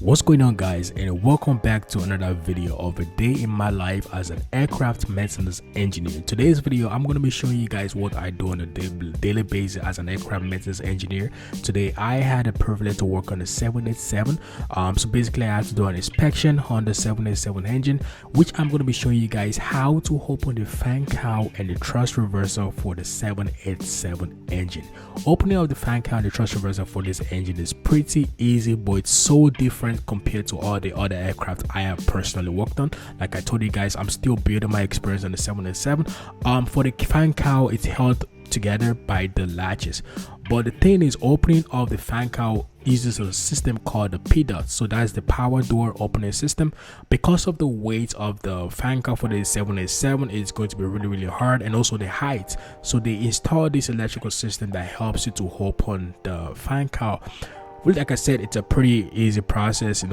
What's going on, guys, and welcome back to another video of a day in my life as an aircraft maintenance engineer. In today's video, I'm going to be showing you guys what I do on a daily basis as an aircraft maintenance engineer. Today I had the privilege to work on the 787. So basically I had to do an inspection on the 787 engine, which I'm going to be showing you guys how to open the fan cowl and the thrust reverser for the 787 engine. Opening up the fan cowl and the thrust reverser for this engine is pretty easy, but it's so different compared to all the other aircraft I have personally worked on. Like I told you guys, I'm still building my experience on the 787. For the fan cowl, it's held together by the latches, but the thing is, opening of the fan cowl uses a system called the PDOT. So that's the power door opening system. Because of the weight of the fan cowl for the 787, it's going to be really hard, and also the height. So they install this electrical system that helps you to open the fan cowl. Well, like I said, it's a pretty easy process,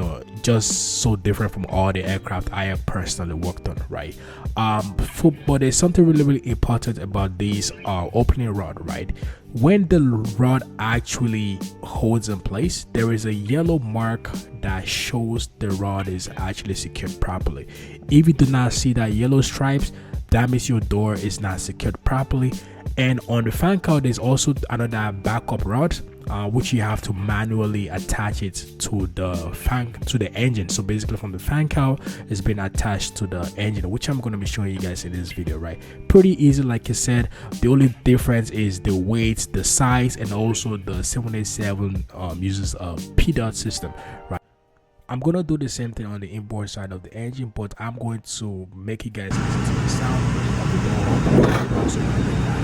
just so different from all the aircraft I have personally worked on, right? But there's something really important about this opening rod, right? When the rod actually holds in place, there is a yellow mark that shows the rod is actually secured properly. If you do not see that yellow stripes, that means your door is not secured properly. And on the fan cowl, there's also another backup rod, which you have to manually attach it to the engine. So basically, from the fan cowl, it's been attached to the engine, which I'm going to be showing you guys in this video, right? Pretty easy, like I said. The only difference is the weight, the size, and also the 787 uses a PDOT system, right? I'm gonna do the same thing on the inboard side of the engine, but I'm going to make you guys listen to the sound of the door and also the latch.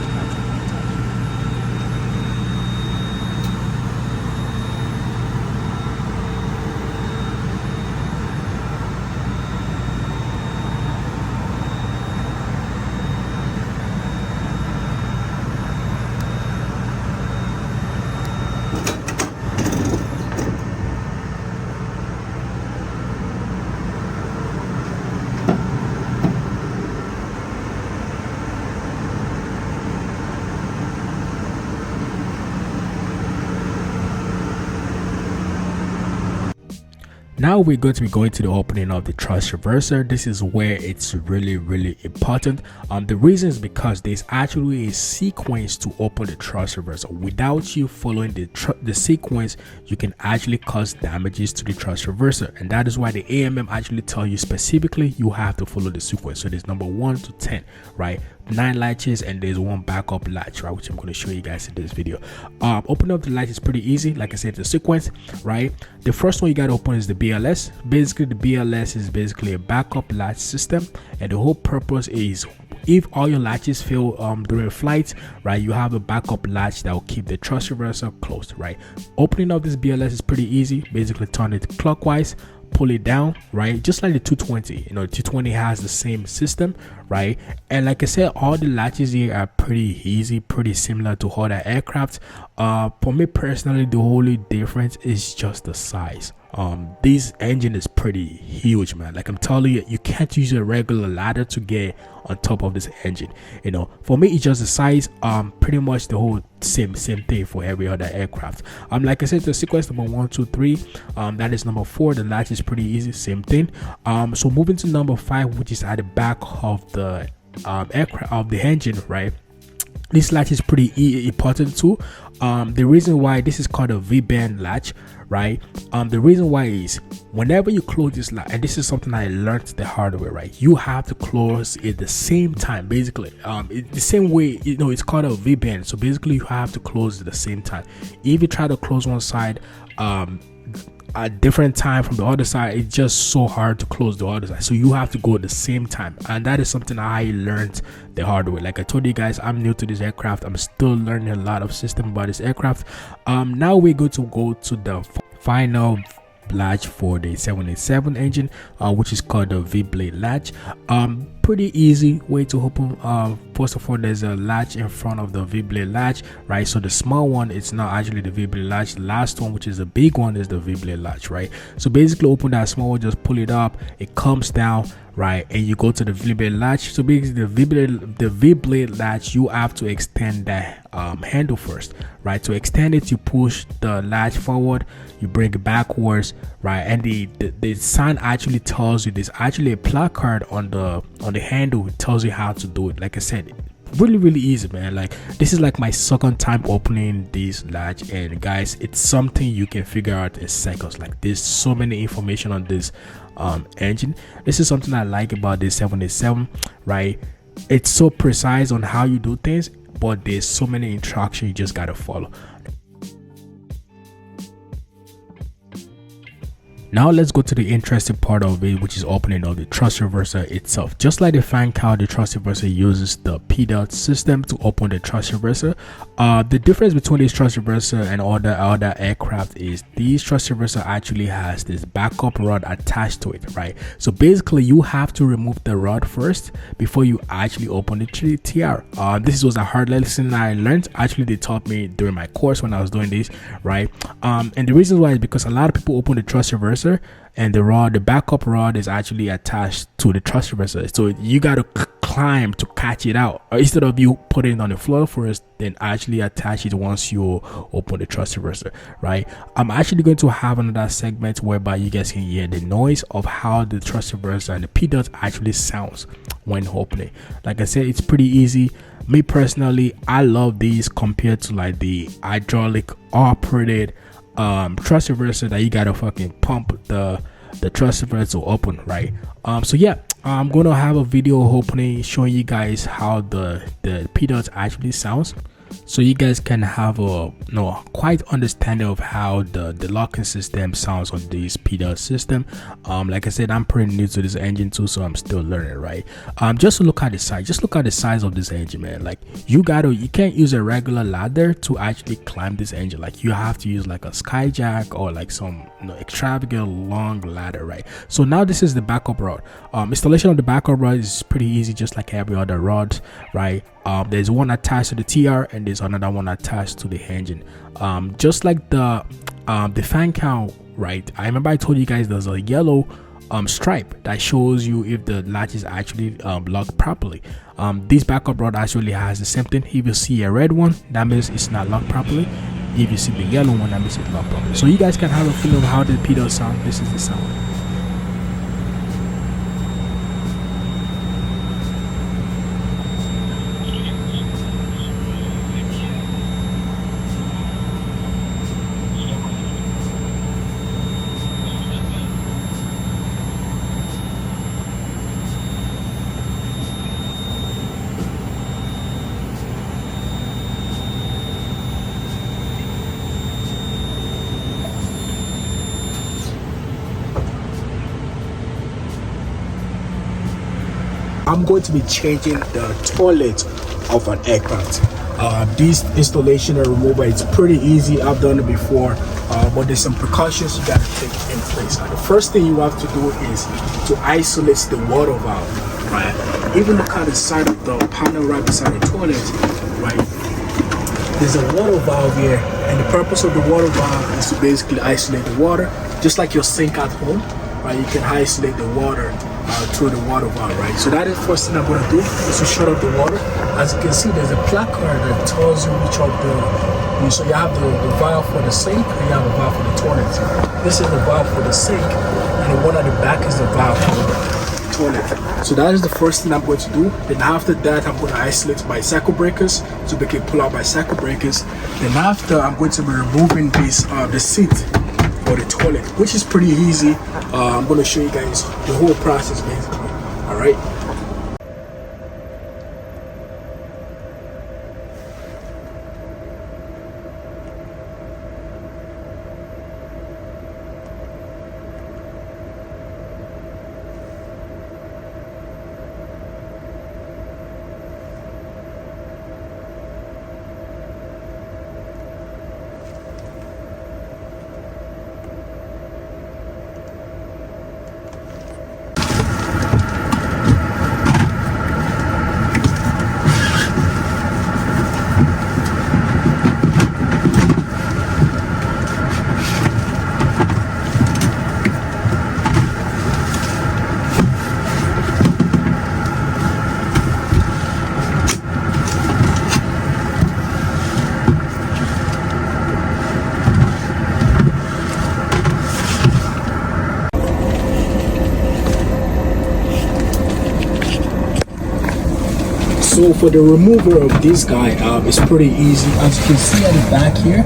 Now we're going to be going to the opening of the thrust reverser. This is where it's really important. The reason is because there's actually a sequence to open the thrust reverser. Without you following the sequence, you can actually cause damages to the thrust reverser, and that is why the AMM actually tell you specifically you have to follow the sequence. So there's number 1 to 10, right? 9 latches, and there's 1 backup latch, right, which I'm going to show you guys in this video. Opening up the latch is pretty easy. Like I said, the sequence, right? The first one you got to open is the BLS. Basically, the BLS is basically a backup latch system, and the whole purpose is if all your latches fail during flight, right, you have a backup latch that will keep the thrust reverser closed, right? Opening up this BLS is pretty easy. Basically, turn it clockwise, pull it down, right, just like the 220. The 220 has the same system, right? And like I said, all the latches here are pretty easy, pretty similar to other aircraft. For me personally, the only difference is just the size. This engine is pretty huge, man. Like I'm telling you, you can't use a regular ladder to get on top of this engine. For me, it's just the size. Pretty much the whole same thing for every other aircraft. Like I said, the sequence number 1, 2, 3, that is number 4. The latch is pretty easy, same thing. So moving to number 5, which is at the back of the aircraft of the engine, right? This latch is pretty important too. The reason why this is called a V-band latch, right? The reason why is whenever you close this latch, and this is something I learned the hard way, right? You have to close it the same time, basically. The same way, it's called a V-band. So basically, you have to close it at the same time. If you try to close one side, a different time from the other side, it's just so hard to close the other side. So you have to go at the same time, and that is something I learned the hard way. Like I told you guys, I'm new to this aircraft. I'm still learning a lot of system about this aircraft. Now we're going to go to the final latch for the 787 engine, which is called the V-blade latch. Pretty easy way to open. First of all, there's a latch in front of the V-blade latch, right? So the small one, it's not actually the V-blade latch. The last one, which is the big one, is the V-blade latch, right? So basically, open that small one, just pull it up, it comes down, right, and you go to the V-blade latch. So basically the V-blade latch, you have to extend that handle first, right? To extend it, you push the latch forward, you bring it backwards, right? And the sign actually tells you, there's actually a placard on the handle. It tells you how to do it. Like I said, really easy, man. Like, this is like my second time opening this latch, and guys, it's something you can figure out in seconds. Like, there's so many information on this engine. This is something I like about this 787, right? It's so precise on how you do things, but there's so many instructions you just gotta follow. Now let's go to the interesting part of it, which is opening of the thrust reverser itself. Just like the fan cowl, the thrust reverser uses the PDOT system to open the thrust reverser. The difference between this thrust reverser and other aircraft is this thrust reverser actually has this backup rod attached to it, right? So basically, you have to remove the rod first before you actually open the TR. This was a hard lesson I learned. Actually, they taught me during my course when I was doing this, right? And the reason why is because a lot of people open the thrust reverser, and the backup rod is actually attached to the thrust reverser, so you got to climb to catch it out, or instead of you putting it on the floor first, then actually attach it once you open the thrust reverser, right? I'm actually going to have another segment whereby you guys can hear the noise of how the thrust reverser and the PDOT actually sounds when opening. Like I said, it's pretty easy. Me personally, I love these compared to like the hydraulic operated thrust reverser that you gotta fucking pump the thrust reverser to open, right? So yeah, I'm gonna have a video opening showing you guys how the PDOT actually sounds, so you guys can have a quite understanding of how the locking system sounds on this PDOT system. Like I said, I'm pretty new to this engine too, so I'm still learning, right? Just look at the size of this engine, man. Like, you can't use a regular ladder to actually climb this engine. Like, you have to use like a skyjack or like some extravagant long ladder, right? So now this is the backup rod. Installation of the backup rod is pretty easy, just like every other rod, right? There's one attached to the TR and there's another one attached to the engine. Just like the fan cowl, right? I remember I told you guys there's a yellow stripe that shows you if the latch is actually locked properly. This backup rod actually has the same thing. If you see a red one, that means it's not locked properly. If you see the yellow one, that means it's locked properly. So you guys can have a feeling of how the PDOT sound. This is the sound. I'm going to be changing the toilet of an aircraft. This installation and removal, it's pretty easy. I've done it before, but there's some precautions you got to take in place. The first thing you have to do is to isolate the water valve, right? Even look at the side of the panel right beside the toilet, right? There's a water valve here, and the purpose of the water valve is to basically isolate the water, just like your sink at home, right? You can isolate the water through the water valve, right? So that is the first thing I'm going to do, is to shut off the water. As you can see, there's a placard that tells you which of so you have the valve for the sink, and you have a valve for the toilet. This is the valve for the sink, and the one at the back is the valve for the toilet. So that is the first thing I'm going to do. Then after that, I'm going to isolate my circuit breakers, so we can pull out my circuit breakers. Then after, I'm going to be removing this the seat for the toilet, which is pretty easy. I'm going to show you guys the whole process basically. All right. for the remover of this guy, it's pretty easy. As you can see at the back here,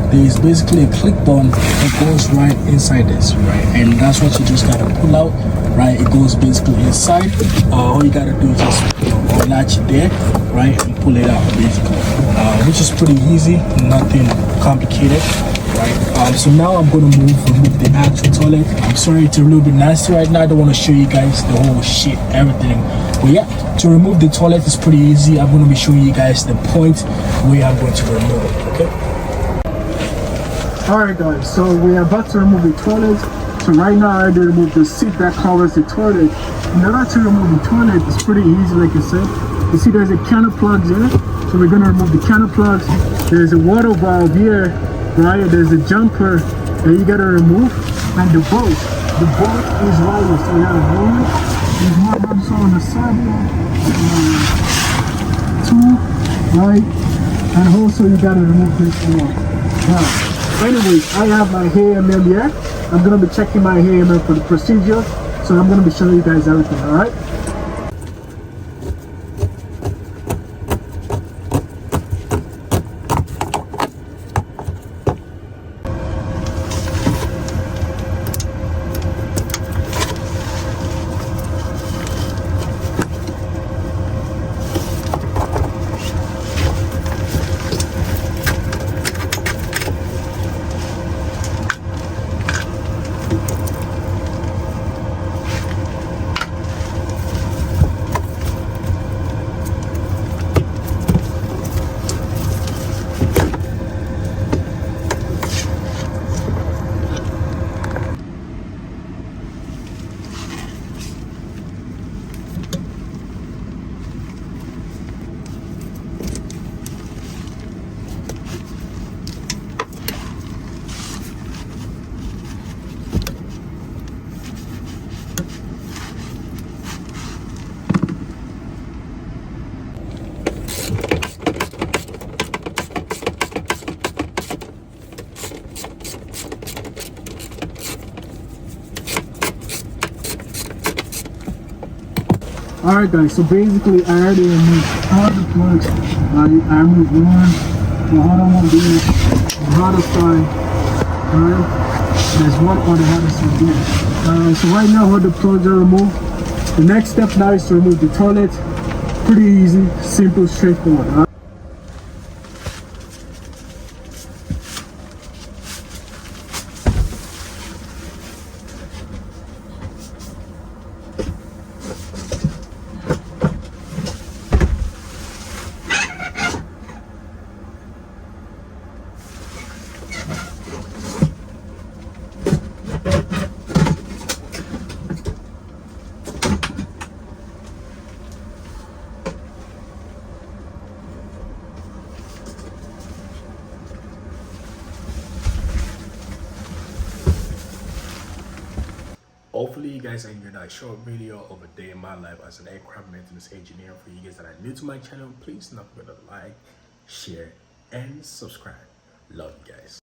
there's basically a click button that goes right inside this, right? And that's what you just gotta pull out, right? It goes basically inside. All you gotta do is just latch it there, right, and pull it out basically, which is pretty easy, nothing complicated, right? So now I'm gonna remove the actual toilet. I'm sorry it's a little bit nasty right now. I don't want to show you guys the whole shit, everything, but yeah, to remove the toilet is pretty easy. I'm gonna be showing you guys the point where I'm going to remove it. Okay. Alright guys, so we are about to remove the toilet. So right now I already removed the seat that covers the toilet. In order to remove the toilet, it's pretty easy, like I said. You see there's a can of plugs here. So we're gonna remove the can of plugs. There's a water valve here, right? There's a jumper that you gotta remove. And the bolt is wireless. So you have one, there's one also on the side here. Two, right? And also you gotta remove this one. Now, anyways, I have my AMM here. I'm gonna be checking my AMM for the procedure. So I'm gonna be showing you guys everything, alright? Alright guys, so basically I already removed all the plugs. I removed one, the other one there, the other side, alright? There's one on the other side there. So right now all the plugs are removed. The next step now is to remove the toilet. Pretty easy, simple, straightforward. Alright? Hopefully you guys enjoyed that short video of a day in my life as an aircraft maintenance engineer. For you guys that are new to my channel, please don't forget to like, share, and subscribe. Love you guys.